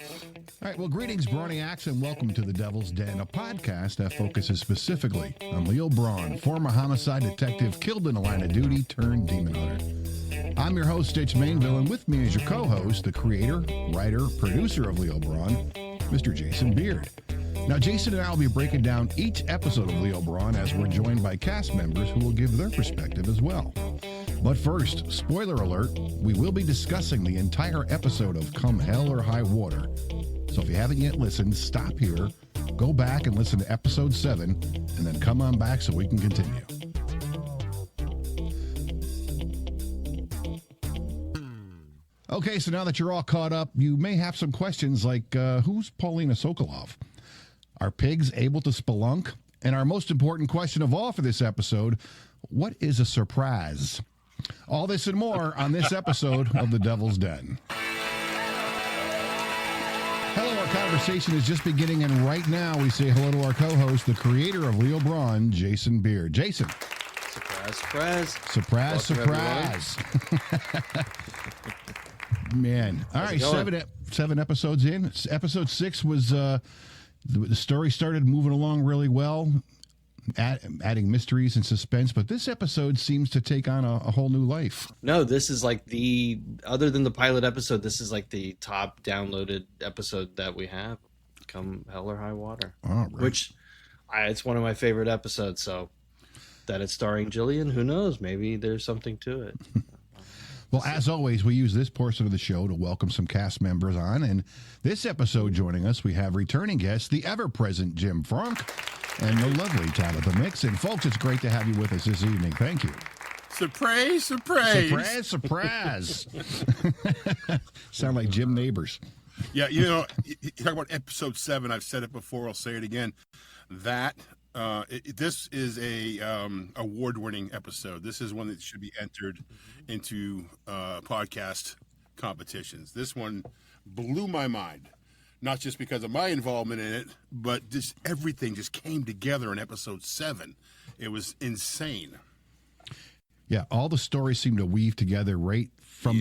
All right, well, greetings, Brawniacs, and welcome to The Devil's Den, a podcast that focuses specifically on Leo Brawn, former homicide detective killed in the line of duty turned demon hunter. I'm your host, Stitch Mainville, and with me is your co-host, the creator, writer, producer of Leo Brawn, Mr. Jason Beard. Now, Jason and I will be breaking down each episode of Leo Brawn as we're joined by cast members who will give their perspective as well. But first, spoiler alert, we will be discussing the entire episode of Come Hell or High Water. So if you haven't yet listened, stop here, go back and listen to episode 7, and then come on back so we can continue. Okay, so now that you're all caught up, you may have some questions like, who's Paulina Sokolov? Are pigs able to spelunk? And our most important question of all for this episode, what is a surprise? All this and more on this episode of The Devil's Den. Hello, our conversation is just beginning, and right now we say hello to our co-host, the creator of Leo Brawn, Jason Beard. Jason. Surprise, surprise. Surprise, surprise. Man. All right, seven episodes in. Episode 6 was, the story started moving along really well, adding mysteries and suspense, but this episode seems to take on a whole new life. No, this is like other than the pilot episode, this is like the top downloaded episode that we have. Come Hell or High Water. All right. Which, it's one of my favorite episodes, so that it's starring Jillian, who knows? Maybe there's something to it. Well, as always, we use this portion of the show to welcome some cast members on, and this episode joining us, we have returning guest, the ever-present Jim Fronk, and the lovely Tabitha Mixon. Folks, it's great to have you with us this evening. Thank you. Surprise, surprise. Surprise, surprise. Sound like Jim Neighbors. Yeah, you know, you talk about episode 7. I've said it before. I'll say it again. This is a award-winning episode. This is one that should be entered into podcast competitions. This one blew my mind. Not just because of my involvement in it, but just everything just came together in episode 7. It was insane. Yeah, all the stories seem to weave together right from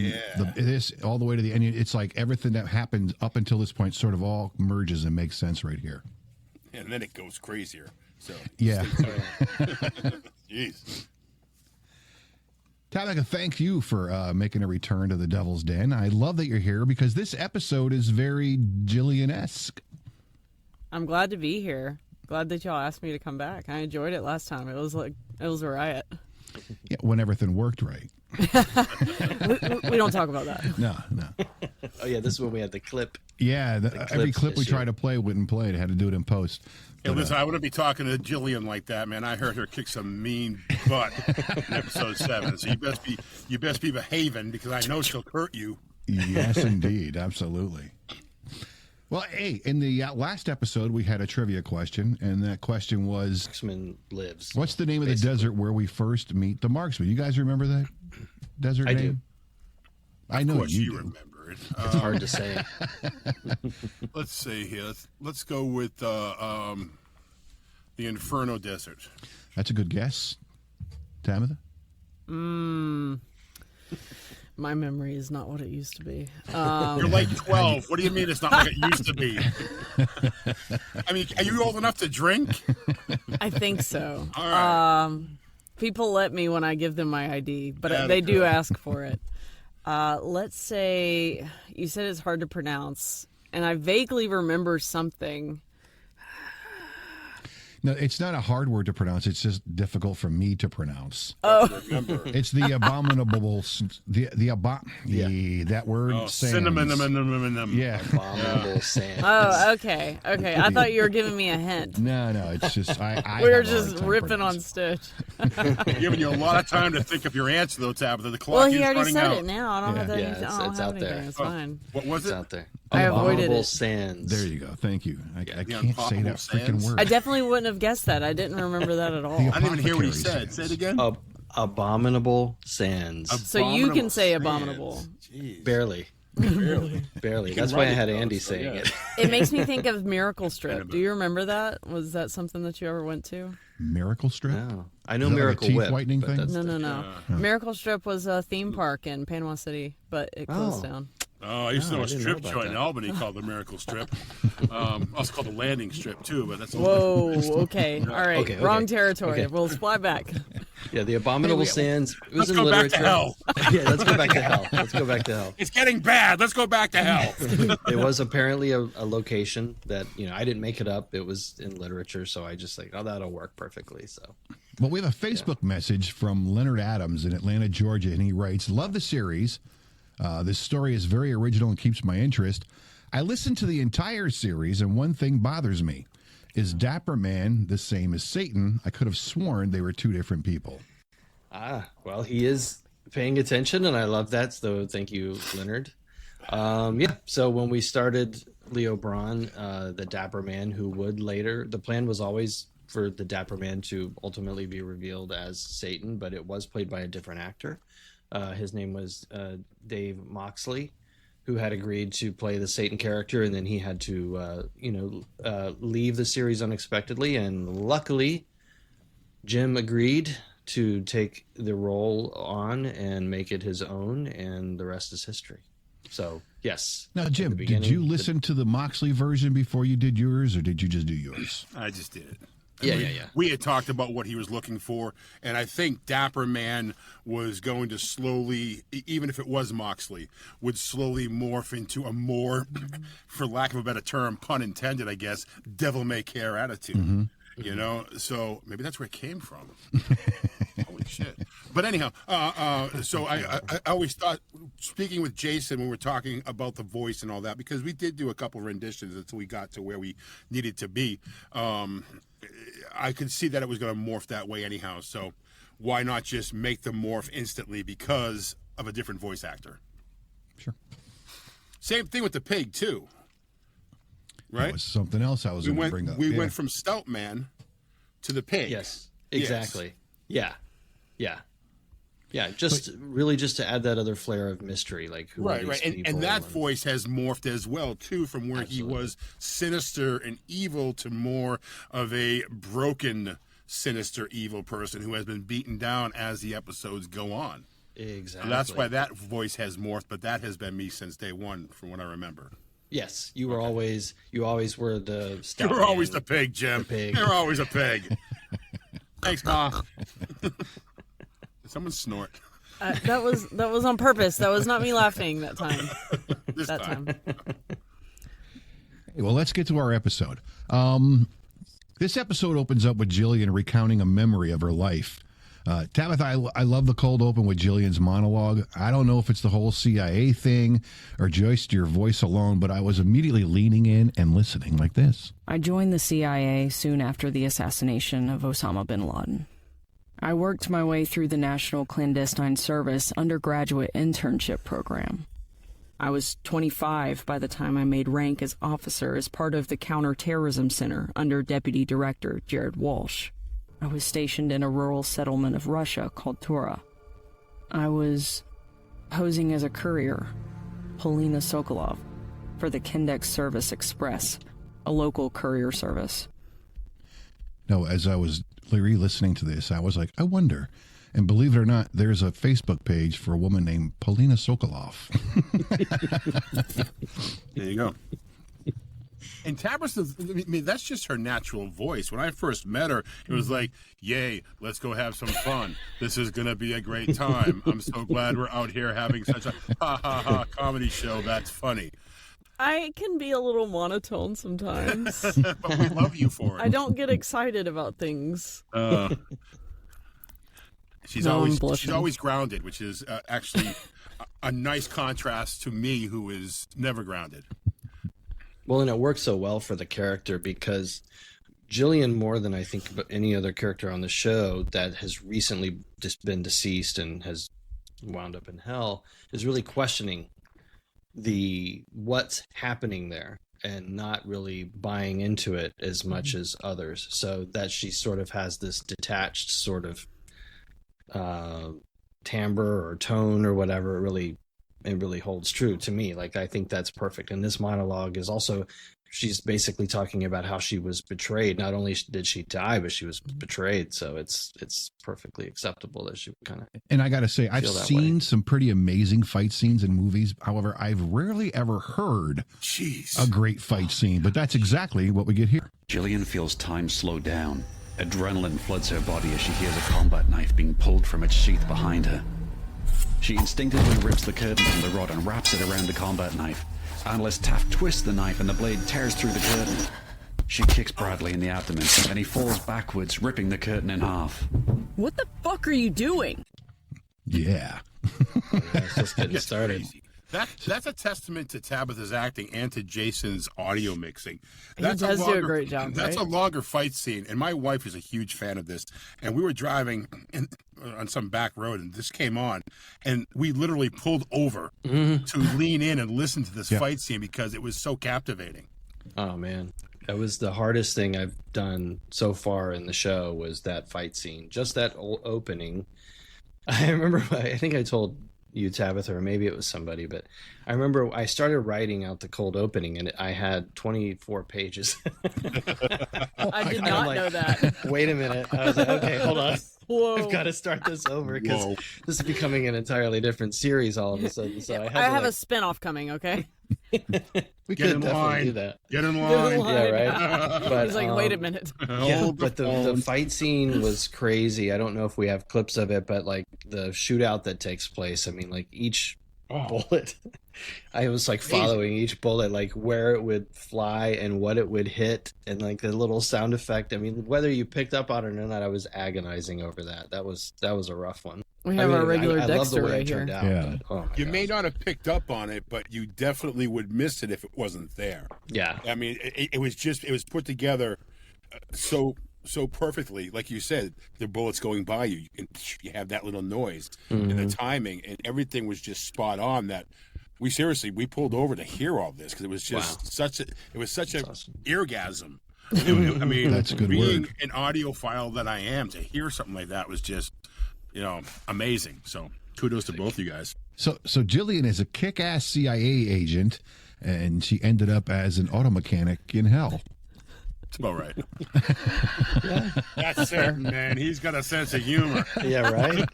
this all the way to the end. It's like everything that happened up until this point sort of all merges and makes sense right here. And then it goes crazier. So yeah. Jeez. Tabitha, thank you for making a return to the Devil's Den. I love that you're here because this episode is very Jillian-esque. I'm glad to be here. Glad that y'all asked me to come back. I enjoyed it last time. It was a riot. Yeah, when everything worked right. we don't talk about that. No. Oh, yeah, this is when we had the clip. Yeah, every clip we tried to play wouldn't play it. Had to do it in post. Hey, listen, I wouldn't be talking to Jillian like that, man. I heard her kick some mean butt in episode 7. So you best be behaving because I know she'll hurt you. Yes, indeed. Absolutely. Well, hey, in the last episode, we had a trivia question, and that question was... Marksman lives. What's the name of the desert where we first meet the marksman? You guys remember that desert name? I do. I know you remember it. It's hard to say. Let's see here. Let's go with the Inferno Desert. That's a good guess. Tabitha? My memory is not what it used to be. You're like 12. What do you mean it's not like it used to be? I mean, are you old enough to drink? I think so. All right. People let me when I give them my ID, but they do ask for it. Let's say you said it's hard to pronounce, and I vaguely remember something. No, it's not a hard word to pronounce. It's just difficult for me to pronounce. Oh, it's the abominable, that word. Oh, sands. cinnamon. Yeah. Abominable sands. Oh, okay. I thought you were giving me a hint. No, it's just I We were have a just hard time ripping on pronouncing. Stitch. Giving you a lot of time to think of your answer, though, Tabitha. The clock Well, is he already running said out. it now. I don't have that. Yeah, I don't it's have out there. anything. It's fine. What was It's it? out there. I avoided Abominable it. sands. There you go. Thank you. I can't say Impossible that freaking sands? word. I definitely wouldn't have guessed that. I didn't remember that at all. I didn't even hear what he Apothecary said. Say it sands. again. Abominable sands. So you can say sands. abominable. Jeez. Barely. Barely. That's why I had Andy saying it. It makes me think of Miracle Strip. Do you remember that? Was that something that you ever went to? Miracle Strip? No. I know Is that like a Miracle teeth Whip. whitening but thing? that's No. different. Miracle Strip was a theme park in Panama City, but it closed down. Oh, I used to know I a didn't know strip about joint in that. Albany called the Miracle Strip. Also called the Landing Strip too, but that's Whoa, okay. All right. Okay, okay. Wrong territory. Okay. We'll fly back. Yeah, the Abominable Sands. It was Let's in go back to literature. hell. Yeah, let's go back to hell. Let's go back to hell. It's getting bad. Let's go back to hell. It was apparently a location that, I didn't make it up. It was in literature, so I just like, oh, that'll work perfectly. So, Well, we have a Facebook message from Leonard Adams in Atlanta, Georgia, and he writes, "Love the series. This story is very original and keeps my interest. I listened to the entire series, and one thing bothers me. Is Dapper Man the same as Satan? I could have sworn they were two different people." well, he is paying attention, and I love that. So thank you, Leonard. Yeah. So when we started Leo Brawn, the Dapper Man, who would later, the plan was always for the Dapper Man to ultimately be revealed as Satan, but it was played by a different actor. His name was Dave Moxley, who had agreed to play the Satan character, and then he had to, leave the series unexpectedly. And luckily, Jim agreed to take the role on and make it his own, and the rest is history. So, yes. Now, Jim, did you listen to the Moxley version before you did yours, or did you just do yours? I just did it. Yeah. We had talked about what he was looking for, and I think Dapper Man was going to slowly, even if it was Moxley, would slowly morph into a more, for lack of a better term, pun intended, I guess, devil-may-care attitude. Mm-hmm. So maybe that's where it came from. Holy shit. But anyhow, so I always thought, speaking with Jason when we're talking about the voice and all that, because we did do a couple renditions until we got to where we needed to be, I could see that it was going to morph that way anyhow. So why not just make the morph instantly because of a different voice actor? Sure. Same thing with the pig, too. Right? That was something else I was going to bring up. We went from Stout Man to the pig. Yes, exactly. Yes. Yeah. Just to add that other flair of mystery, like who are these people? And that voice has morphed as well too, from where he was sinister and evil to more of a broken, sinister, evil person who has been beaten down as the episodes go on. Exactly. And that's why that voice has morphed, but that has been me since day one, from what I remember. Yes, you were always were the stout You were man, always the pig, Jim. the pig. You're always a pig. Thanks, Ma. Did someone snort? That was on purpose. That was not me laughing that time. This time. Hey, well, let's get to our episode. This episode opens up with Jillian recounting a memory of her life. Tabitha, I love the cold open with Jillian's monologue. I don't know if it's the whole CIA thing or just your voice alone, but I was immediately leaning in and listening like this. I joined the CIA soon after the assassination of Osama bin Laden. I worked my way through the National Clandestine Service undergraduate internship program. I was 25 by the time I made rank as officer as part of the Counterterrorism Center under Deputy Director Jared Walsh. I was stationed in a rural settlement of Russia called Tura. I was posing as a courier, Paulina Sokolov, for the Kindex Service Express, a local courier service. No, as I was re-listening to this, I was like, I wonder. And believe it or not, there's a Facebook page for a woman named Paulina Sokolov. There you go. And Tabitha, I mean, that's just her natural voice. When I first met her, it was like, yay, let's go have some fun. This is going to be a great time. I'm so glad we're out here having such a ha-ha-ha comedy show. That's funny. I can be a little monotone sometimes. But we love you for it. I don't get excited about things. She's No, I'm always blushing. grounded, which is actually a nice contrast to me, who is never grounded. Well, and it works so well for the character because Jillian, more than I think any other character on the show that has recently just been deceased and has wound up in hell, is really questioning what's happening there and not really buying into it as much as others. So that she sort of has this detached sort of timbre or tone or whatever, really it really holds true to me. Like, I think that's perfect. And this monologue is also, she's basically talking about how she was betrayed. Not only did she die, but she was betrayed. So it's perfectly acceptable that she kind of. And I got to say, I've seen some pretty amazing fight scenes in movies. However, I've rarely ever heard a great fight scene, but that's exactly what we get here. Gillian feels time slow down. Adrenaline floods her body as she hears a combat knife being pulled from its sheath behind her. She instinctively rips the curtain from the rod and wraps it around the combat knife. Analyst Taft twists the knife and the blade tears through the curtain. She kicks Bradley in the abdomen and he falls backwards, ripping the curtain in half. What the fuck are you doing? Yeah. It's just getting started. That's a testament to Tabitha's acting and to Jason's audio mixing. He does do a great job. That's right? a longer fight scene, and my wife is a huge fan of this. And we were driving on some back road, and this came on, and we literally pulled over to lean in and listen to this fight scene because it was so captivating. Oh man, that was the hardest thing I've done so far in the show. Was that fight scene? Just that opening. I remember. I think I told you, Tabitha, or maybe it was somebody, but I remember I started writing out the cold opening and I had 24 pages. I did not know that. Wait a minute. I was like, okay, hold on. Whoa. I've got to start this over because this is becoming an entirely different series all of a sudden. So I have a spinoff coming, okay? We could definitely do that. Get in line. Yeah, right. But, he's like, wait a minute. Yeah, but the fight scene was crazy. I don't know if we have clips of it, but like the shootout that takes place, I mean, like each bullet, I was like following each bullet, like where it would fly and what it would hit, and like the little sound effect. I mean, whether you picked up on it or not, I was agonizing over that. That was a rough one. We have our regular Dexter right here. You may not have picked up on it, but you definitely would miss it if it wasn't there. Yeah. I mean, it was put together so perfectly. Like you said, the bullets going by you, and you have that little noise and the timing, and everything was just spot on. That we pulled over to hear all this because it was just such an awesome. Eargasm. I mean, that's a good being word. an audiophile that I am, to hear something like that was just, amazing. So kudos to both you guys. So Jillian is a kick-ass CIA agent, and she ended up as an auto mechanic in hell. That's about right. That's it, man. He's got a sense of humor. Yeah, right.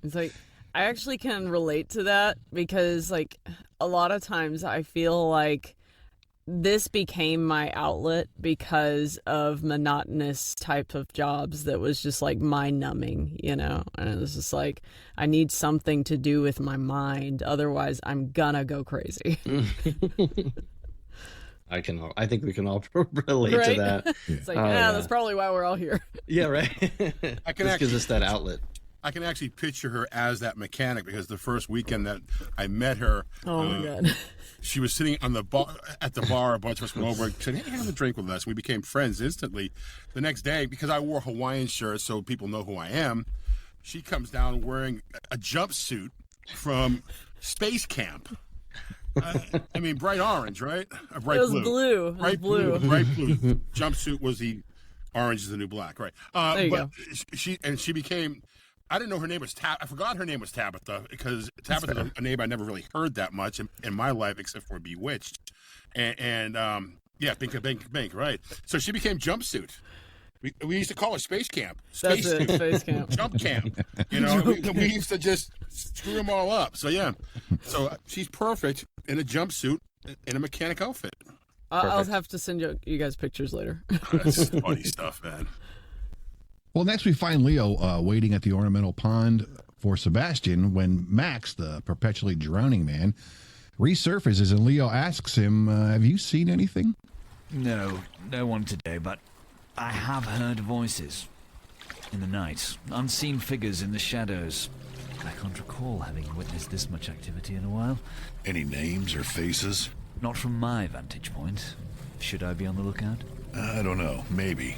It's like, I actually can relate to that because, like, a lot of times I feel like this became my outlet because of monotonous type of jobs that was just like mind numbing, and it was just like, I need something to do with my mind. Otherwise I'm gonna go crazy. I think we can all relate to that. It's like, that's probably why we're all here. Yeah, right. This gives us that outlet. I can actually picture her as that mechanic because the first weekend that I met her, oh my God, she was sitting on the bar at the bar. A bunch of us went over and said, "Hey, have a drink with us." We became friends instantly. The next day, because I wore Hawaiian shirts so people know who I am, she comes down wearing a jumpsuit from Space Camp. I mean, bright orange, right? Bright it was blue. Bright blue. Bright blue. Jumpsuit was the orange is the new black, right? There you go. She became. I didn't know her name was I forgot her name was Tabitha because Tabitha is a name I never really heard that much in my life except for Bewitched, and Bink, right? So she became Jumpsuit. We used to call it Space Camp. Space Camp. Jump Camp. We used to just screw them all up. So yeah, so she's perfect in a jumpsuit in a mechanic outfit. I'll have to send you guys pictures later. That's funny stuff, man. Well, next we find Leo waiting at the ornamental pond for Sebastian when Max, the perpetually drowning man, resurfaces and Leo asks him, have you seen anything? No one today, but I have heard voices. In the night, unseen figures in the shadows. I can't recall having witnessed this much activity in a while. Any names or faces? Not from my vantage point. Should I be on the lookout? I don't know, maybe.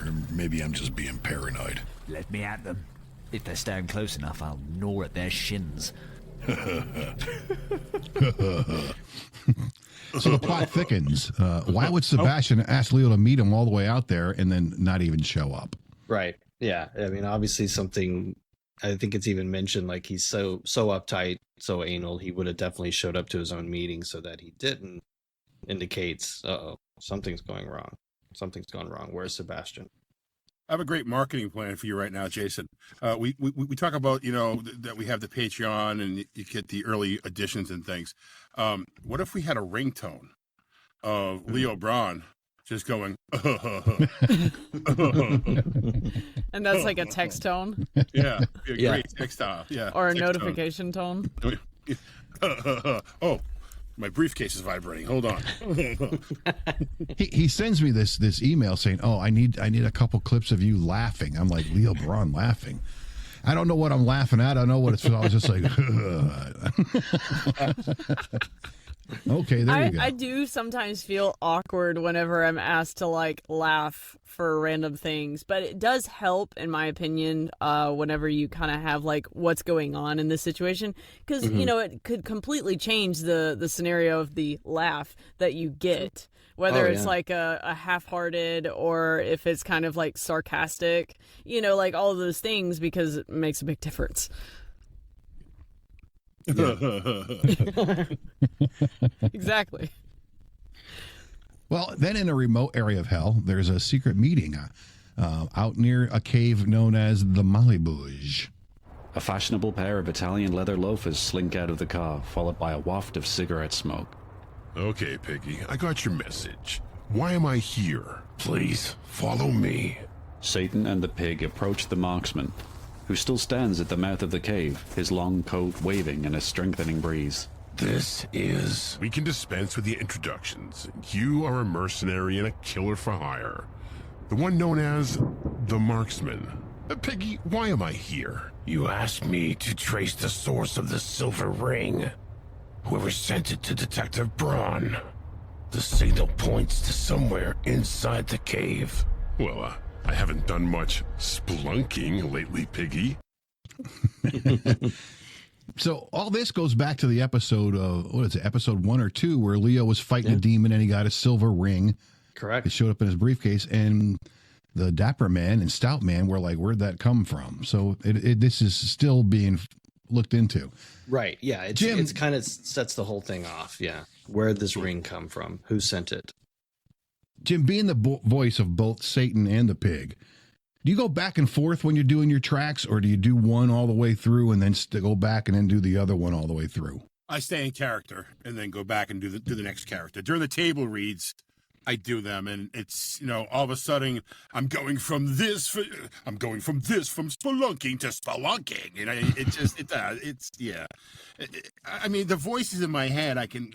Or maybe I'm just being paranoid. Let me at them. If they're staying close enough, I'll gnaw at their shins. So the plot thickens. Why would Sebastian ask Leo to meet him all the way out there and then not even show up? Right. Yeah. I mean, obviously something I think it's even mentioned like he's so uptight, so anal. He would have definitely showed up to his own meeting, so that he didn't indicates, something's going wrong. Something's gone wrong. Where's Sebastian? I have a great marketing plan for you right now, Jason. We talk about, that we have the Patreon and you get the early editions and things. What if we had a ringtone of Leo Brawn just going, And that's like a text tone? Yeah, great text style. Yeah. Or a notification tone? Oh, my briefcase is vibrating. Hold on. He sends me this email saying, "Oh, I need a couple clips of you laughing." I'm like, Leo Brawn laughing. I don't know what I'm laughing at. I don't know what it's. I was just like, okay, there you go. I do sometimes feel awkward whenever I'm asked to like laugh for random things, but it does help, in my opinion, whenever you kind of have like what's going on in this situation, because it could completely change the scenario of the laugh that you get, whether it's like a half-hearted or if it's kind of like sarcastic, like all of those things, because it makes a big difference. Exactly. Well, then in a remote area of hell, there's a secret meeting out near a cave known as the Malibuj. A fashionable pair of Italian leather loafers slink out of the car, followed by a waft of cigarette smoke. Okay, Piggy, I got your message. Why am I here? Please, follow me. Satan and the pig approach the marksman, who still stands at the mouth of the cave, his long coat waving in a strengthening breeze. This is... We can dispense with the introductions. You are a mercenary and a killer for hire. The one known as the Marksman. Piggy, why am I here? You asked me to trace the source of the silver ring. Whoever sent it to Detective Brawn. The signal points to somewhere inside the cave. Well, I haven't done much spelunking lately, Piggy. So all this goes back to the episode of, episode 1 or 2, where Leo was fighting a demon and he got a silver ring. Correct. It showed up in his briefcase, and the Dapper Man and Stout Man were like, where'd that come from? So this is still being looked into. Right. Yeah. It's kind of sets the whole thing off. Yeah. Where'd this ring come from? Who sent it? Jim, being the voice of both Satan and the pig, do you go back and forth when you're doing your tracks, or do you do one all the way through and then go back and then do the other one all the way through? I stay in character and then go back and do the next character. During the table reads, I do them, and it's, all of a sudden I'm going from spelunking to spelunking. I mean, the voices in my head, I can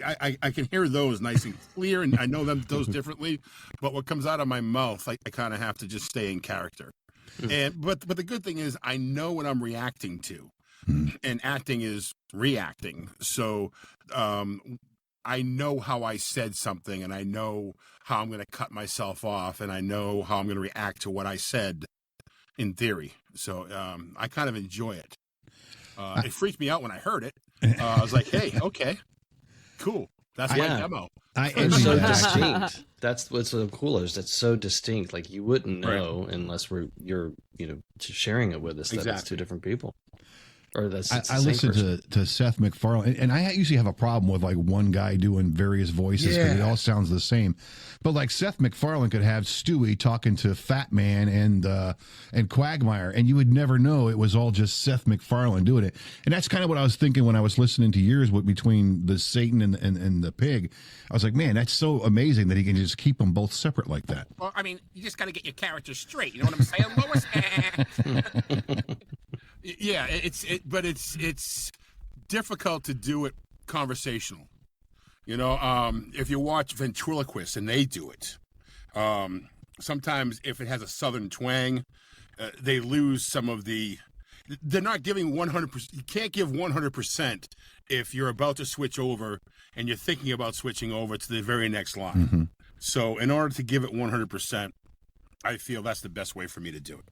hear those nice and clear, and I know those differently. But what comes out of my mouth, I kind of have to just stay in character. But the good thing is I know what I'm reacting to, and acting is reacting. So I know how I said something, and I know how I'm going to cut myself off, and I know how I'm going to react to what I said in theory. So I kind of enjoy it. It freaked me out when I heard it. I was like, hey, okay, cool. That's my demo. It's so distinct. That's what's so cool is it's so distinct. Like you wouldn't know unless you're sharing it with us that it's two different people. Or I listened to Seth MacFarlane, and I usually have a problem with like one guy doing various voices because it all sounds the same. But like Seth MacFarlane could have Stewie talking to Fat Man and Quagmire, and you would never know it was all just Seth MacFarlane doing it. And that's kind of what I was thinking when I was listening to yours between the Satan and the pig. I was like, man, that's so amazing that he can just keep them both separate like that. Well, I mean, you just got to get your characters straight. You know what I'm saying, Lois? Yeah, but it's difficult to do it conversational. If you watch ventriloquists and they do it, sometimes if it has a southern twang, they lose some of the. They're not giving 100%. You can't give 100% if you're about to switch over and you're thinking about switching over to the very next line. Mm-hmm. So, in order to give it 100%, I feel that's the best way for me to do it.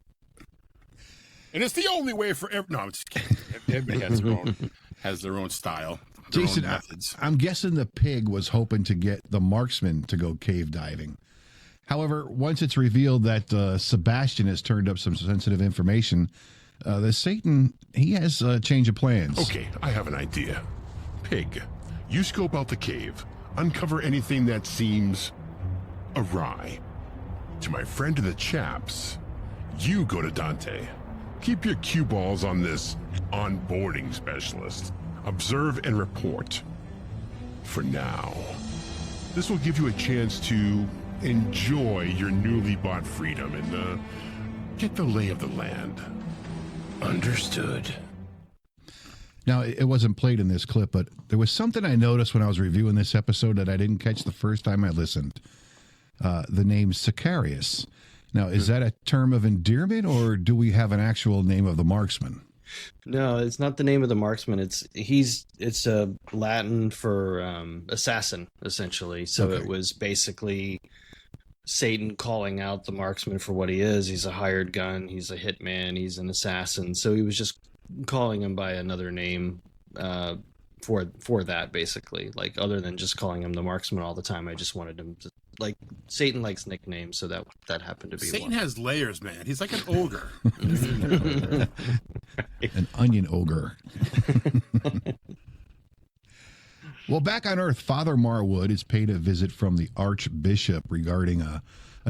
And it's the only way for no, I'm just kidding. Everybody has their own style, their Jason, own methods. I'm guessing the pig was hoping to get the Marksman to go cave diving. However, once it's revealed that Sebastian has turned up some sensitive information, The Satan, he has a change of plans. Okay, I have an idea. Pig, you scope out the cave. Uncover anything that seems awry. To my friend in the chaps, you go to Dante. Keep your cue balls on this onboarding specialist. Observe and report. For now. This will give you a chance to enjoy your newly bought freedom and get the lay of the land. Understood. Now, it wasn't played in this clip, but there was something I noticed when I was reviewing this episode that I didn't catch the first time I listened. The name Sicarius. Now, is that a term of endearment, or do we have an actual name of the marksman? No, it's not the name of the marksman. It's a Latin for assassin, essentially. So Okay. It was basically Satan calling out the marksman for what he is. He's a hired gun. He's a hitman. He's an assassin. So he was just calling him by another name for that, basically. Like, other than just calling him the marksman all the time, I just wanted him to, like, Satan likes nicknames, so that happened to be Satan one. has layers, man. He's like an ogre. An onion ogre. Well, back on Earth, Father Marwood is paid a visit from the Archbishop regarding a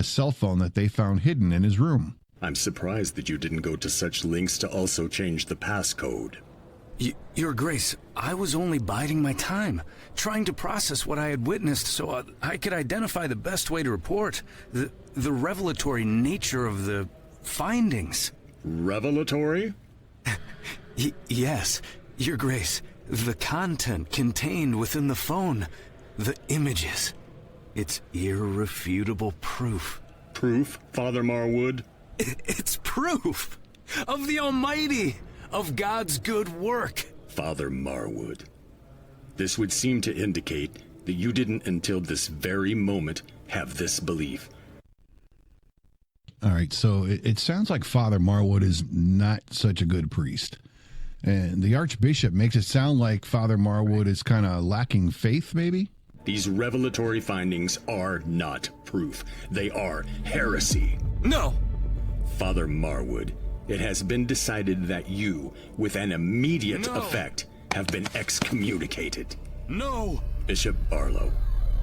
cell phone that they found hidden in his room. I'm surprised that you didn't go to such lengths to also change the passcode. Your Grace, I was only biding my time, trying to process what I had witnessed so I could identify the best way to report the revelatory nature of the findings. Revelatory? Yes, Your Grace. The content contained within the phone, the images. It's irrefutable proof. Proof, Father Marwood? It's proof of the Almighty, of God's good work. Father Marwood, this would seem to indicate that you didn't until this very moment have this belief. All right, so it sounds like Father Marwood is not such a good priest. And the Archbishop makes it sound like Father Marwood is kind of lacking faith, maybe? These revelatory findings are not proof. They are heresy. No! Father Marwood, it has been decided that you, with an immediate effect, have been excommunicated. No! Bishop Barlow.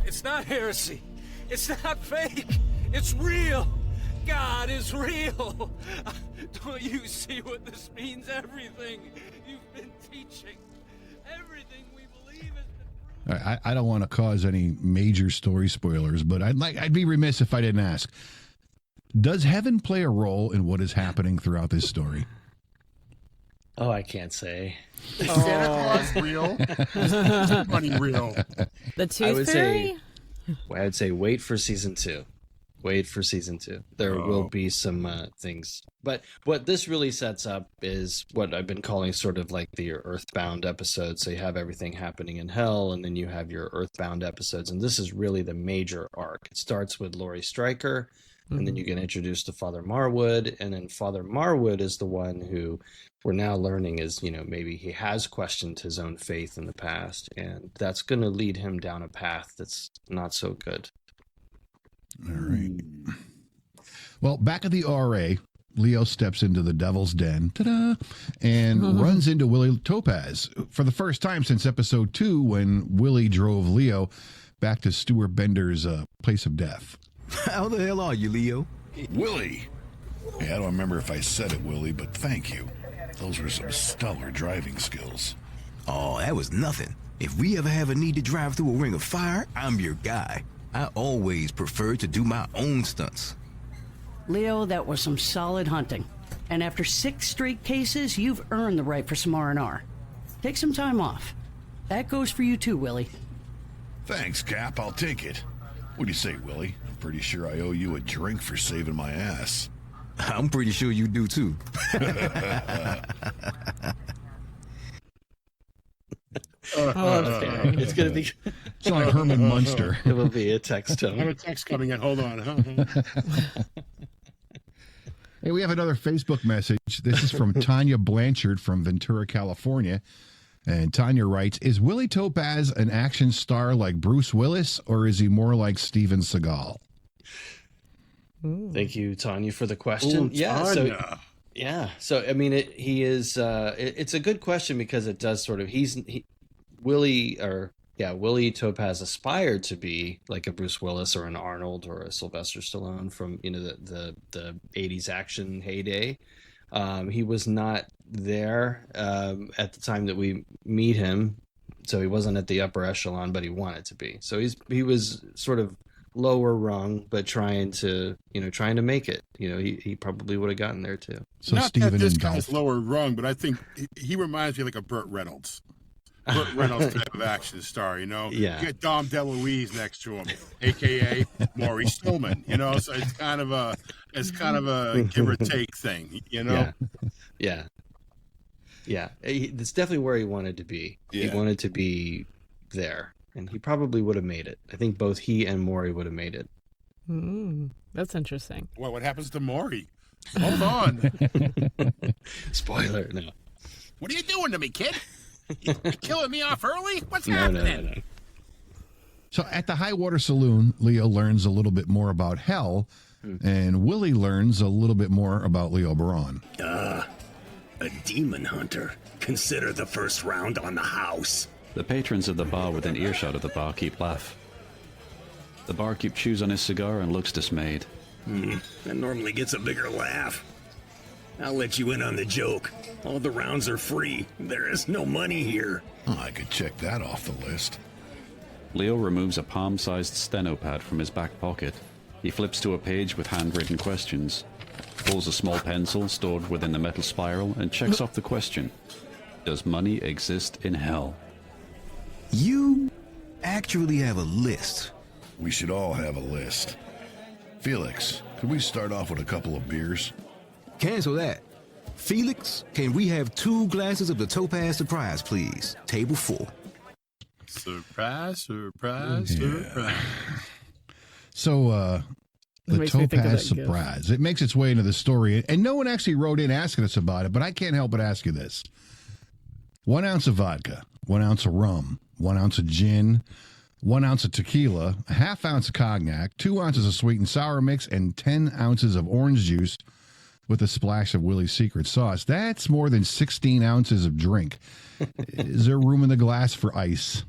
It's not heresy. It's not fake. It's real. God is real. Don't you see what this means? Everything you've been teaching, everything we believe has been proven. I don't want to cause any major story spoilers, but I'd be remiss if I didn't ask. Does heaven play a role in what is happening throughout this story? Oh, I can't say. Is Santa Claus real? Is money real? The Tooth Fairy? I would say wait for season 2. Wait for season 2. There will be some things. But what this really sets up is what I've been calling sort of like the Earthbound episodes. So you have everything happening in hell, and then you have your Earthbound episodes. And this is really the major arc. It starts with Laurie Stryker, and then you get introduced to Father Marwood. And then Father Marwood is the one who we're now learning is, maybe he has questioned his own faith in the past. And that's going to lead him down a path that's not so good. All right. Well, back at the RA, Leo steps into the Devil's Den, ta-da, and runs into Willie Topaz for the first time since episode 2 when Willie drove Leo back to Stuart Bender's place of death. How the hell are you, Leo? Willie. Hey, I don't remember if I said it, Willie, but thank you. Those were some stellar driving skills. Oh, that was nothing. If we ever have a need to drive through a ring of fire, I'm your guy. I always prefer to do my own stunts. Leo, that was some solid hunting. And after 6 straight cases, you've earned the right for some R&R. Take some time off. That goes for you too, Willie. Thanks, Cap. I'll take it. What do you say, Willie? I'm pretty sure I owe you a drink for saving my ass. I'm pretty sure you do too. It's going to be... It's like Herman Munster. It will be a text I have tone. a text coming in. Hold on. Hey, we have another Facebook message. This is from Tanya Blanchard from Ventura, California. And Tanya writes, is Willie Topaz an action star like Bruce Willis, or is he more like Steven Seagal? Thank you, Tanya, for the question. Ooh, yeah, Tanya. Yeah. So I mean, he is. It's a good question because it does sort of. Willie Topaz aspired to be like a Bruce Willis or an Arnold or a Sylvester Stallone from the 80s action heyday. He was not there at the time that we meet him, so he wasn't at the upper echelon, but he wanted to be. So he was sort of lower rung, but trying to make it. He probably would have gotten there too. So Not Steven that this and guy's Dolph. lower rung, but I think he reminds me like a Burt Reynolds. Burt Reynolds type of action star, Yeah. You get Dom DeLuise next to him, aka Maury Stillman. So it's kind of a give or take thing. Yeah. That's definitely where he wanted to be. Yeah. He wanted to be there, and he probably would have made it. I think both he and Maury would have made it. That's interesting. Well, what happens to Maury? Hold on. Spoiler, no. What are you doing to me, kid? You killing me off early? What's No. happening? So at the High Water Saloon, Leo learns a little bit more about hell, and Willie learns a little bit more about Leo Brawn. A demon hunter. Consider the first round on the house. The patrons of the bar within earshot of the barkeep laugh. The barkeep chews on his cigar and looks dismayed. That normally gets a bigger laugh. I'll let you in on the joke. All the rounds are free. There is no money here. Oh, I could check that off the list. Leo removes a palm-sized steno pad from his back pocket. He flips to a page with handwritten questions, pulls a small pencil stored within the metal spiral, and checks off the question. Does money exist in hell? You actually have a list. We should all have a list. Felix, could we start off with a couple of beers? Cancel that. Felix, can we have 2 glasses of the Topaz Surprise, please? Table 4. Surprise, surprise. So the makes me think of Topaz that gif. Surprise. It makes its way into the story, and no one actually wrote in asking us about it, but I can't help but ask you this. 1 ounce of vodka, 1 ounce of rum, 1 ounce of gin, 1 ounce of tequila, a ½ ounce of cognac, 2 ounces of sweet and sour mix, and 10 ounces of orange juice with a splash of Willie's secret sauce. That's more than 16 ounces of drink. Is there room in the glass for ice?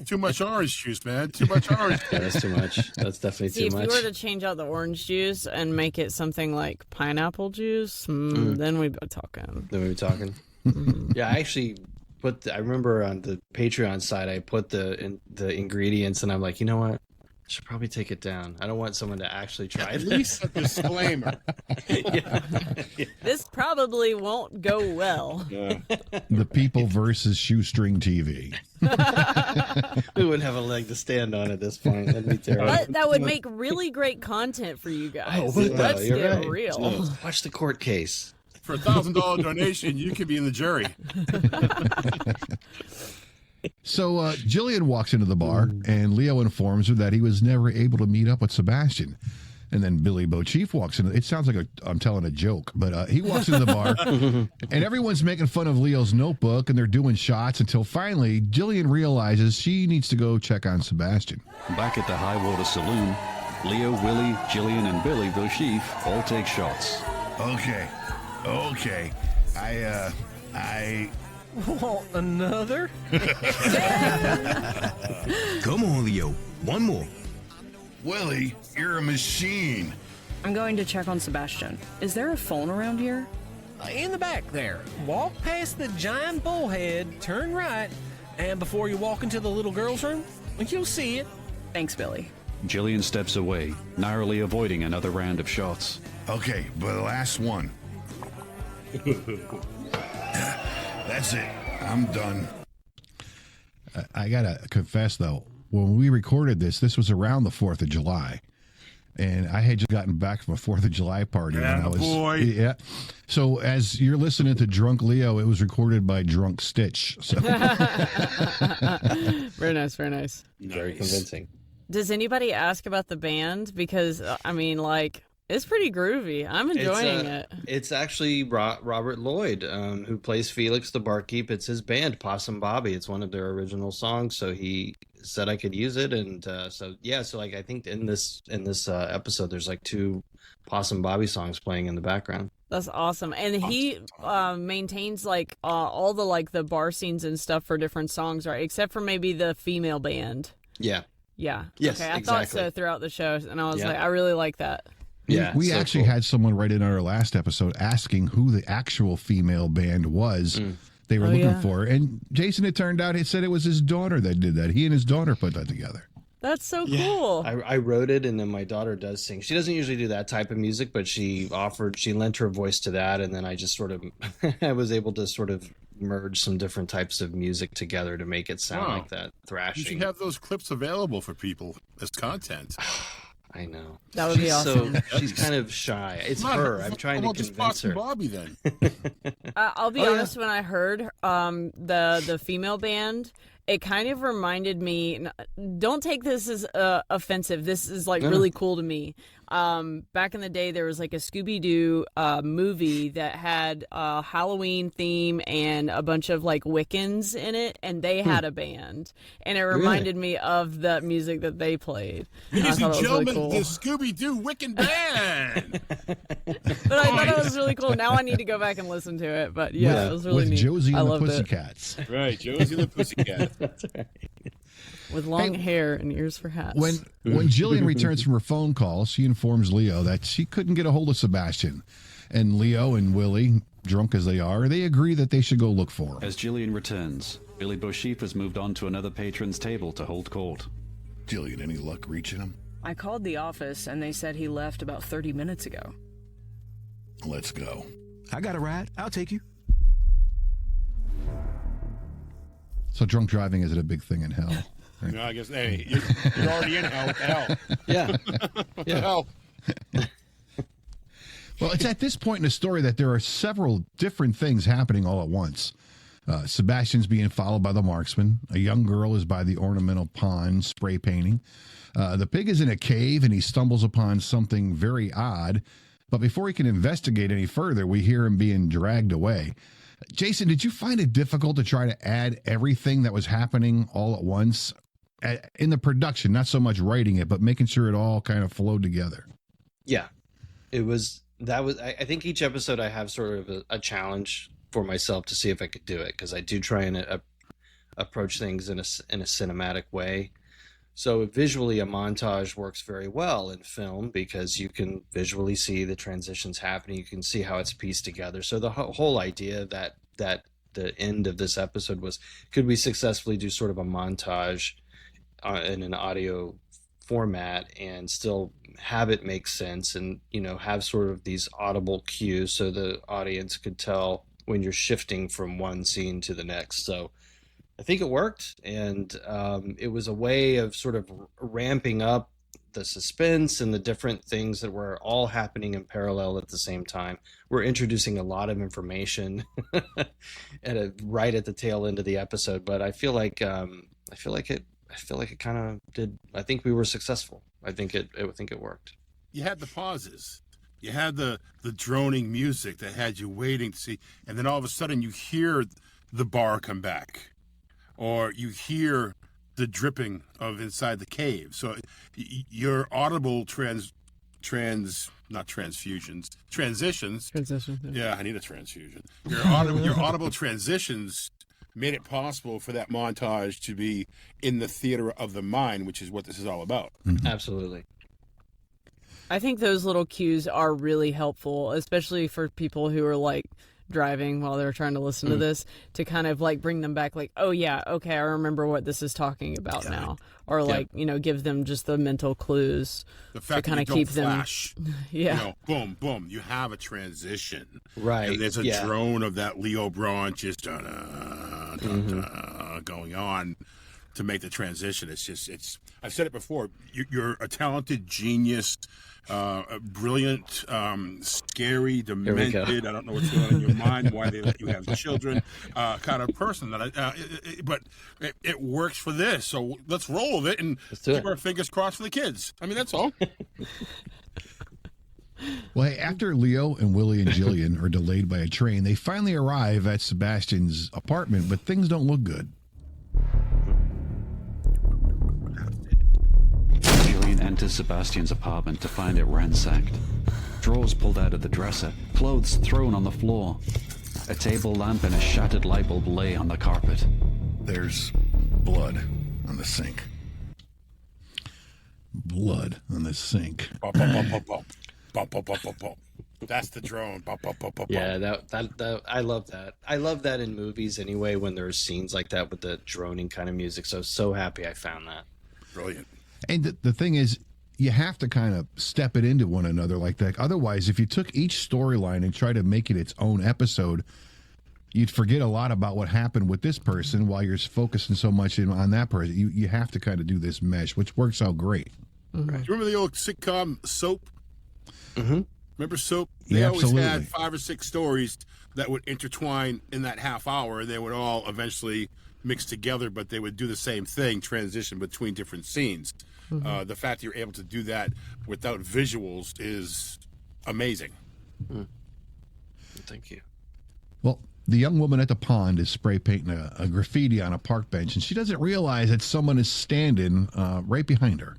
Too much orange juice, man. Too much orange juice. Yeah, that's too much. That's definitely See, too much. if you were to change out the orange juice and make it something like pineapple juice, then we'd be talking. Yeah, I actually I remember on the Patreon side, I put the ingredients, and I'm like, you know what? I should probably take it down. I don't want someone to actually try At this. least a disclaimer. This probably won't go well. The People versus Shoestring TV. We wouldn't have a leg to stand on at this point. That'd be terrible. But that would make really great content for you guys. Let's You're get right. real. Watch the court case. For $1,000 donation, you could be in the jury. So Jillian walks into the bar, and Leo informs her that he was never able to meet up with Sebastian. And then Billy Bochief walks in. It sounds like I'm telling a joke, but he walks into the bar, and everyone's making fun of Leo's notebook, and they're doing shots until finally Jillian realizes she needs to go check on Sebastian. Back at the High Water Saloon, Leo, Willie, Jillian, and Billy Bochief all take shots. Okay. I Want another? Come on, Leo. One more. Willie, you're a machine. I'm going to check on Sebastian. Is there a phone around here? In the back there. Walk past the giant bullhead, turn right, and before you walk into the little girl's room, you'll see it. Thanks, Billy. Jillian steps away, narrowly avoiding another round of shots. Okay, but the last one. That's it. I'm done. I gotta confess though, when we recorded this was around the 4th of July, and I had just gotten back from a 4th of July party. Yeah, boy. Yeah. So as you're listening to Drunk Leo, it was recorded by Drunk Stitch. So. Very nice, very nice. Very convincing. Does anybody ask about the band? Because, it's pretty groovy. I'm enjoying it. It's actually Robert Lloyd, who plays Felix the barkeep. It's his band, Possum Bobby. It's one of their original songs, so he said I could use it, and I think in this episode there's like 2 Possum Bobby songs playing in the background. That's awesome. And he maintains like all the like the bar scenes and stuff for different songs, right? Except for maybe the female band. Yeah. Yeah. Yes, okay, I exactly. thought so throughout the show, and I was like, I really like that. Yeah, we actually had someone write in our last episode asking who the actual female band was they were looking for. And Jason, it turned out, he said it was his daughter that did that. He and his daughter put that together. That's so cool. I wrote it, and then my daughter does sing. She doesn't usually do that type of music, but she lent her voice to that, and then I just sort of, I was able to sort of merge some different types of music together to make it sound like that thrashing. You should have those clips available for people as content. I know. That would be awesome. She's kind of shy. It's her. I'm trying to convince her. Bobby, then. I'll be honest. When I heard the female band, it kind of reminded me. Don't take this as offensive. This is like really cool to me. Back in the day, there was like a Scooby-Doo movie that had a Halloween theme and a bunch of like Wiccans in it, and they had a band, and it reminded me of the music that they played. Ladies and gentlemen, really cool. the Scooby-Doo Wiccan Band. But I thought it was really cool. Now I need to go back and listen to it. But yeah, it was really neat. With Josie and the loved Pussycats. Right, Josie and the Pussycats. That's right. With long hair and ears for hats. When Jillian returns from her phone call, she informs Leo that she couldn't get a hold of Sebastian. And Leo and Willie, drunk as they are, they agree that they should go look for him. As Jillian returns, Billy Beauchef has moved on to another patron's table to hold court. Jillian, any luck reaching him? I called the office, and they said he left about 30 minutes ago. Let's go. I got a ride. I'll take you. So drunk driving isn't a big thing in hell. No, I guess, hey, you're already in hell. What the hell? Yeah. What the hell? Well, it's at this point in the story that there are several different things happening all at once. Sebastian's being followed by the marksman. A young girl is by the ornamental pond spray painting. The pig is in a cave, and he stumbles upon something very odd. But before he can investigate any further, we hear him being dragged away. Jason, did you find it difficult to try to add everything that was happening all at once in the production? Not so much writing it, but making sure it all kind of flowed together. Yeah, I think each episode I have sort of a challenge for myself to see if I could do it, because I do try and approach things in a cinematic way. So visually, a montage works very well in film because you can visually see the transitions happening. You can see how it's pieced together. So the whole idea that the end of this episode was, could we successfully do sort of a montage in an audio format and still have it make sense, and have sort of these audible cues so the audience could tell when you're shifting from one scene to the next. So I think it worked, and it was a way of sort of ramping up the suspense and the different things that were all happening in parallel at the same time. We're introducing a lot of information right at the tail end of the episode, but I feel like it kind of did. I think we were successful. I think it worked. You had the pauses. You had the droning music that had you waiting to see, and then all of a sudden you hear the bar come back, or you hear the dripping of inside the cave. So your audible transitions. Yeah, I need a transfusion. Your audible transitions made it possible for that montage to be in the theater of the mind, which is what this is all about. Mm-hmm. Absolutely. I think those little cues are really helpful, especially for people who are like driving while they're trying to listen to this, to kind of like bring them back, like, oh yeah, okay, I remember what this is talking about now, or like give them just the mental clues. The fact to kind that of you keep don't them flash, boom, boom, you have a transition, right? And there's a drone of that Leo Brawn just going on to make the transition. It's I've said it before. You're a talented genius. Brilliant, scary, demented. I don't know what's going on in your mind, why they let you have children, kind of person. But it works for this, so let's roll with it and keep our fingers crossed for the kids. I mean, that's all. Well, hey, after Leo and Willie and Jillian are delayed by a train, they finally arrive at Sebastian's apartment, but things don't look good. Jillian enters Sebastian's apartment to find it ransacked. Drawers pulled out of the dresser, clothes thrown on the floor. A table lamp and a shattered light bulb lay on the carpet. There's blood on the sink. Blood on the sink. Bop, bop, bop, bop, bop. Bop, bop, bop, bop, bop. That's the drone. Bop, bop, bop, bop, Yeah, bop. that I love that. I love that in movies anyway, when there's scenes like that with the droning kind of music. So happy I found that. Brilliant. And the thing is, you have to kind of step it into one another like that. Otherwise, if you took each storyline and tried to make it its own episode, you'd forget a lot about what happened with this person while you're focusing so much on that person. You have to kind of do this mesh, which works out great. Mm-hmm. Do you remember the old sitcom Soap? Mm-hmm. Remember Soap? They Yeah, always absolutely. had 5 or 6 stories that would intertwine in that half hour, and they would all eventually mix together, but they would do the same thing, transition between different scenes. Mm-hmm. The fact that you're able to do that without visuals is amazing. Thank you. Well, the young woman at the pond is spray painting a graffiti on a park bench, and she doesn't realize that someone is standing right behind her.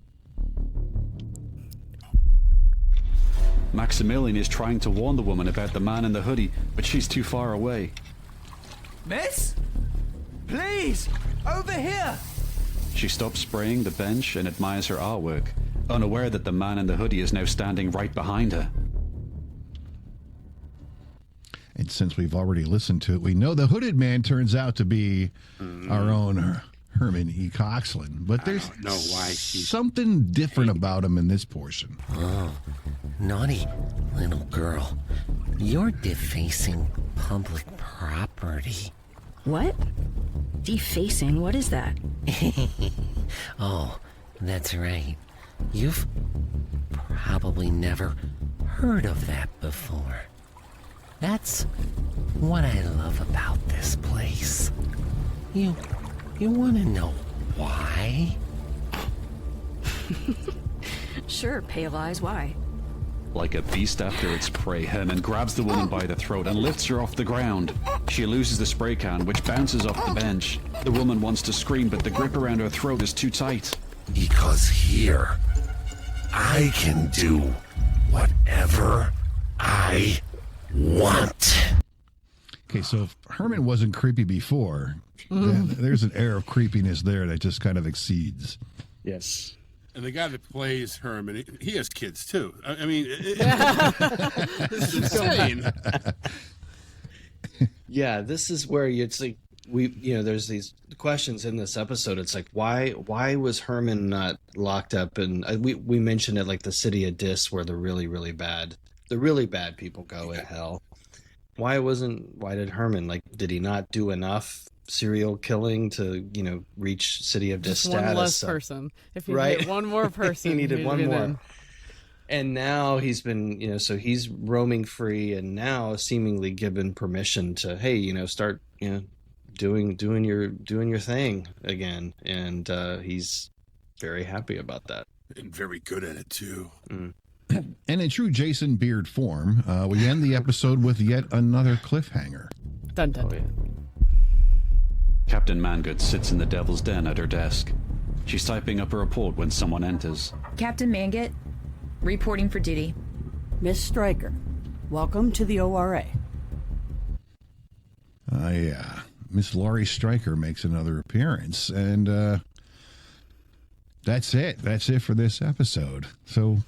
Maximilian is trying to warn the woman about the man in the hoodie, but she's too far away. Miss? Please! Over here! She stops spraying the bench and admires her artwork, unaware that the man in the hoodie is now standing right behind her. And since we've already listened to it, we know the hooded man turns out to be our own Herman E. Coxland. But there's something different about him in this portion. Oh, naughty little girl. You're defacing public property. What? Defacing? What is that? Oh, that's right. You've probably never heard of that before. That's what I love about this place. You want to know why? Sure, Pale Eyes, why? Like a beast after its prey, Herman grabs the woman by the throat and lifts her off the ground. She loses the spray can, which bounces off the bench. The woman wants to scream, but the grip around her throat is too tight. Because here, I can do whatever I want. Okay, so if Herman wasn't creepy before, then there's an air of creepiness there that just kind of exceeds. Yes. And the guy that plays Herman, he has kids too. I mean, this is insane. Yeah, this is where it's like there's these questions in this episode. It's like why was Herman not locked up? And we mentioned it, like the city of Dis, where the really bad people go in hell. Why did Herman, did he not do enough serial killing to reach city of Dis status? One less person. If you get one more person, he needed one more. in. And now he's been, so he's roaming free, and now seemingly given permission to, hey, start, doing your thing again, and he's very happy about that, and very good at it too. And in true Jason Beard form, we end the episode with yet another cliffhanger. Dun, dun, dun. Captain Mangood sits in the Devil's Den at her desk. She's typing up a report when someone enters. Captain Mangood, reporting for duty. Miss Stryker, welcome to the ORA. Yeah. Miss Laurie Stryker makes another appearance, and that's it. That's it for this episode. So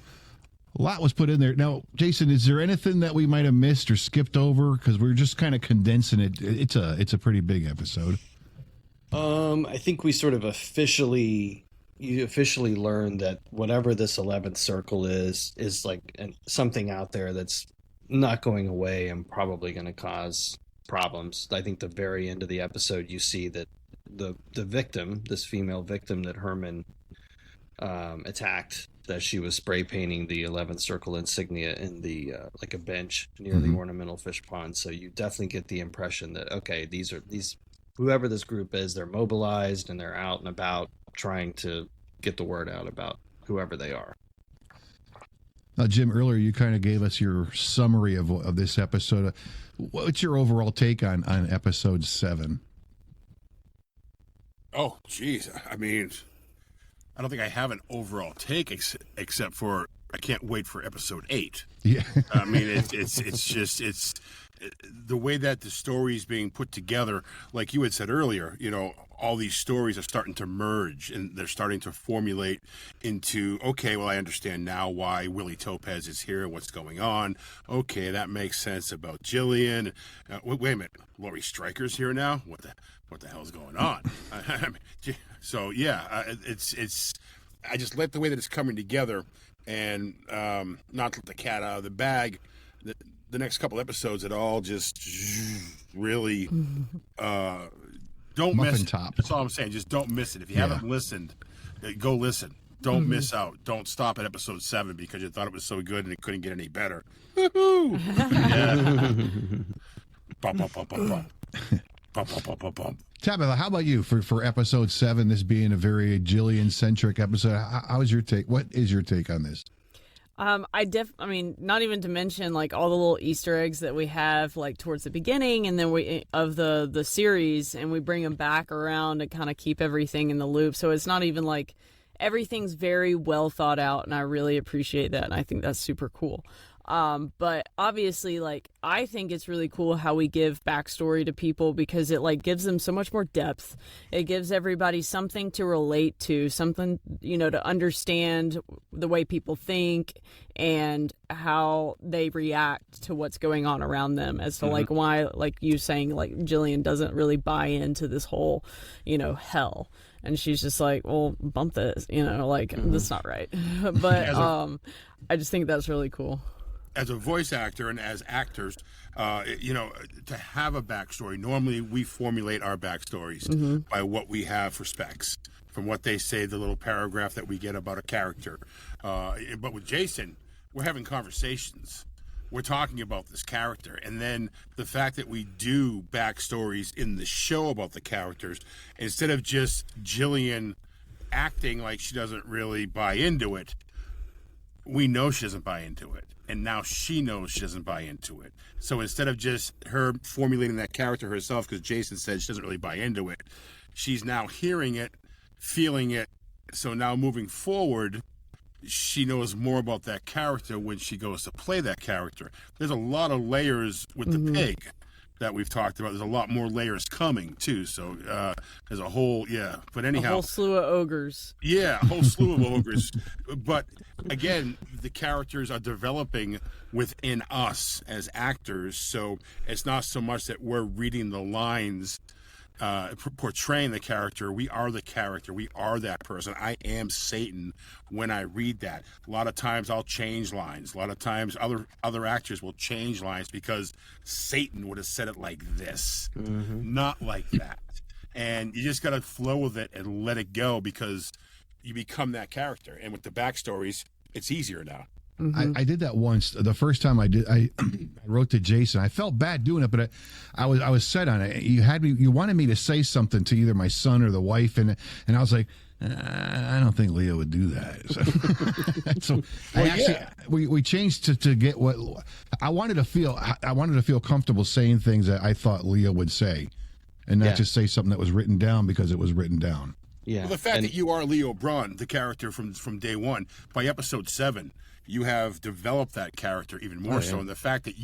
a lot was put in there. Now, Jason, is there anything that we might have missed or skipped over? Because we're just kind of condensing it. It's a pretty big episode. I think we sort of officially learned that whatever this 11th circle is like something out there that's not going away and probably going to cause problems. I think the very end of the episode, you see that the victim, this female victim that Herman attacked, that she was spray painting the 11th circle insignia in the like a bench near the ornamental fish pond. So you definitely get the impression that, okay, these whoever this group is, they're mobilized and they're out and about trying to get the word out about whoever they are. Now, Jim, earlier you kind of gave us your summary of this episode. What's your overall take on episode 7? Oh, geez. I mean, I don't think I have an overall take except for I can't wait for episode 8. Yeah. I mean, it's the way that the story is being put together. Like you had said earlier, all these stories are starting to merge and they're starting to formulate into, okay, well, I understand now why Willie Topaz is here and what's going on. Okay, that makes sense about Jillian. Wait a minute, Laurie Stryker's here now? What the hell's going on? So yeah, it's I just like the way that it's coming together, and not to let the cat out of the bag. The next couple episodes, it all just really don't miss it. Top. That's all I'm saying. Just don't miss it. If you haven't listened, go listen. Don't miss out. Don't stop at episode 7 because you thought it was so good and it couldn't get any better. Woo-hoo! Yeah. Bum, bum, bum, bum, bum. Bum, bum, bum, bum, bum. Tabitha, how about you for episode 7? This being a very Jillian-centric episode, how is your take? What is your take on this? I mean, not even to mention like all the little Easter eggs that we have like towards the beginning and then of the series, and we bring them back around to kind of keep everything in the loop. So it's not even like everything's very well thought out, and I really appreciate that. And I think that's super cool. But obviously, like, I think it's really cool how we give backstory to people because it like gives them so much more depth. It gives everybody something to relate to, something, to understand the way people think and how they react to what's going on around them as to like why, like you saying, like Jillian doesn't really buy into this whole, hell. And she's just like, well, bump this, that's not right. But, I just think that's really cool. As a voice actor and as actors, to have a backstory, normally we formulate our backstories by what we have for specs, from what they say, the little paragraph that we get about a character. But with Jason, we're having conversations. We're talking about this character. And then the fact that we do backstories in the show about the characters, instead of just Jillian acting like she doesn't really buy into it, we know she doesn't buy into it. And now she knows she doesn't buy into it. So instead of just her formulating that character herself, because Jason said she doesn't really buy into it, she's now hearing it, feeling it. So now moving forward, she knows more about that character when she goes to play that character. There's a lot of layers with the pig that we've talked about. There's a lot more layers coming, too. So there's a whole, But anyhow. A whole slew of ogres. Yeah, a whole slew of ogres. But again, the characters are developing within us as actors. So it's not so much that we're reading the lines, portraying the character. We are the character. We are that person. I am Satan when I read that. A lot of times I'll change lines. A lot of times other actors will change lines because Satan would have said it like this, not like that. And you just got to flow with it and let it go because you become that character. And with the backstories, it's easier now. I did that once. The first time I did, I wrote to Jason. I felt bad doing it, but I was set on it. You wanted me to say something to either my son or the wife, and I was like, I don't think Leo would do that. So we changed to get what I wanted to feel. I wanted to feel comfortable saying things that I thought Leo would say, and not just say something that was written down because it was written down. Yeah. Well, the fact that you are Leo Brawn, the character from day one, by episode 7. You have developed that character even more so. And the fact that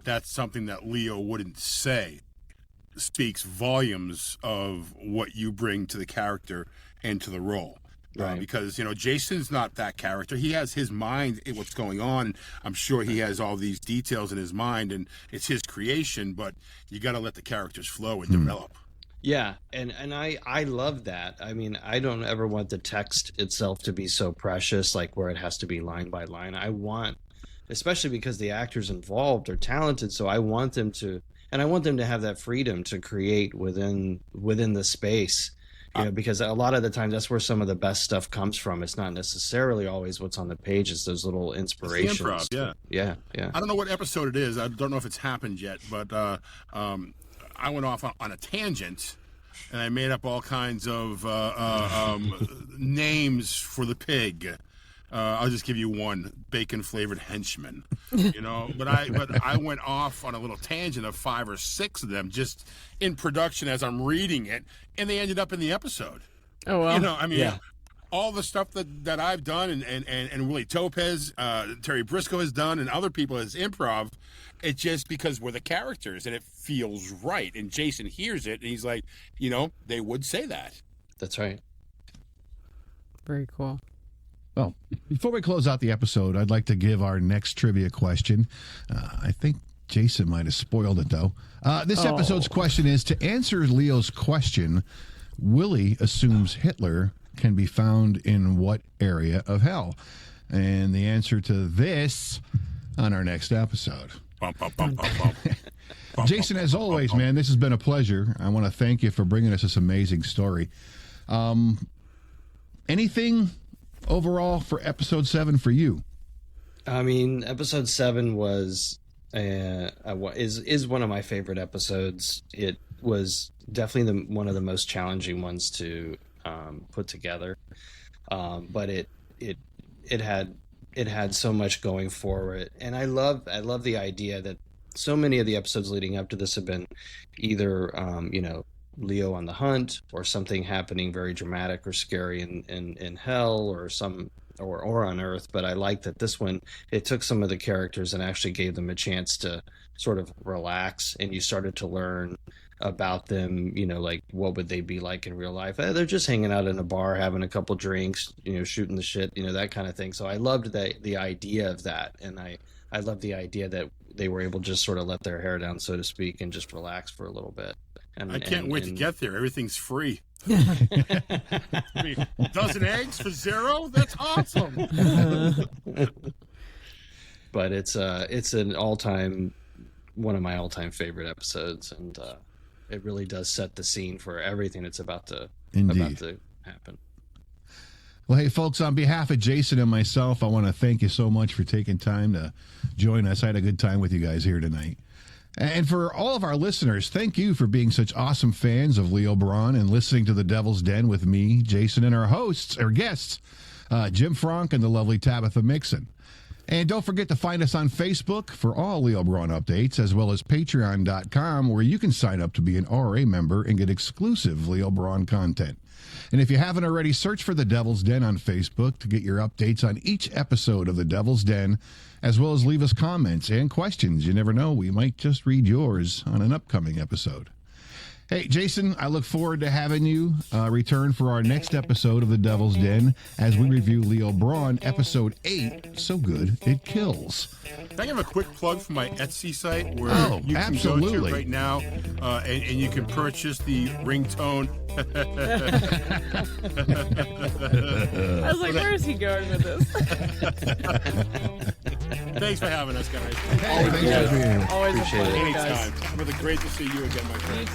that's something that Leo wouldn't say speaks volumes of what you bring to the character and to the role. Right. Because, Jason's not that character. He has his mind in what's going on. I'm sure he has all these details in his mind, and it's his creation, but you got to let the characters flow and develop. Yeah, and I love that. I mean, I don't ever want the text itself to be so precious, like where it has to be line by line. I want, especially because the actors involved are talented, so I want them to have that freedom to create within the space. Because a lot of the time that's where some of the best stuff comes from. It's not necessarily always what's on the page. It's those little inspirations. It's the improv, yeah. I don't know what episode it is. I don't know if it's happened yet, but I went off on a tangent, and I made up all kinds of names for the pig. I'll just give you one: bacon-flavored henchman. But I went off on a little tangent of 5 or 6 of them just in production as I'm reading it, and they ended up in the episode. Oh well. all the stuff that I've done and Willie Topez, Terry Briscoe has done, and other people as improv, it's just because we're the characters and it feels right. And Jason hears it and he's like, they would say that. That's right. Very cool. Well, before we close out the episode, I'd like to give our next trivia question. I think Jason might have spoiled it, though. This episode's question is, to answer Leo's question, Willie assumes Hitler can be found in what area of hell? And the answer to this on our next episode. Jason, as always, man, this has been a pleasure. I want to thank you for bringing us this amazing story. Anything overall for episode 7 for you? I mean, episode 7 was is one of my favorite episodes. It was definitely one of the most challenging ones to put together, but it had so much going for it, and I love the idea that so many of the episodes leading up to this have been either Leo on the hunt, or something happening very dramatic or scary in hell, or on Earth. But I like that this one, it took some of the characters and actually gave them a chance to sort of relax, and you started to learn about them, like what would they be like in real life. They're just hanging out in a bar, having a couple drinks, shooting the shit, that kind of thing. So I loved the idea of that, and I love the idea that they were able to just sort of let their hair down, so to speak, and just relax for a little bit. And I can't wait to get there. Everything's free. A dozen eggs for $0? That's awesome. But it's an one of my all-time favorite episodes, and it really does set the scene for everything that's about to happen. Well, hey, folks, on behalf of Jason and myself, I want to thank you so much for taking time to join us. I had a good time with you guys here tonight. And for all of our listeners, thank you for being such awesome fans of Leo Brawn and listening to The Devil's Den with me, Jason, and our guests, Jim Fronk and the lovely Tabitha Mixon. And don't forget to find us on Facebook for all Leo Brawn updates, as well as patreon.com, where you can sign up to be an RA member and get exclusive Leo Brawn content. And if you haven't already, search for The Devil's Den on Facebook to get your updates on each episode of The Devil's Den, as well as leave us comments and questions. You never know, we might just read yours on an upcoming episode. Hey, Jason, I look forward to having you return for our next episode of The Devil's Den as we review Leo Brawn, episode 8, So Good It Kills. Can I give a quick plug for my Etsy site where you can absolutely. go to right now and you can purchase the ringtone. I was like, where is he going with this? Thanks for having us, guys. Hey, thanks for being here. Always Appreciate a pleasure, it. Anytime. guys. Really great to see you again, my friend.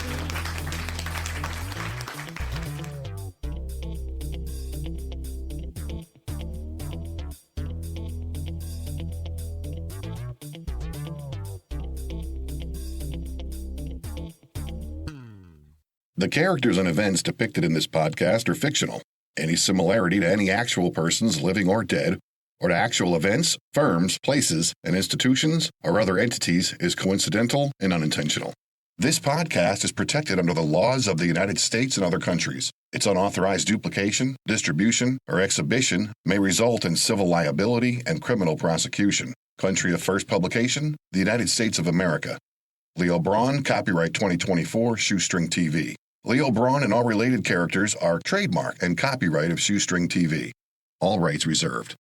The characters and events depicted in this podcast are fictional. Any similarity to any actual persons, living or dead, or to actual events, firms, places, and institutions, or other entities is coincidental and unintentional. This podcast is protected under the laws of the United States and other countries. Its unauthorized duplication, distribution, or exhibition may result in civil liability and criminal prosecution. Country of first publication, the United States of America. Leo Brawn, copyright 2024, Shoestring TV. Leo Brawn and all related characters are trademark and copyright of Shoestring TV. All rights reserved.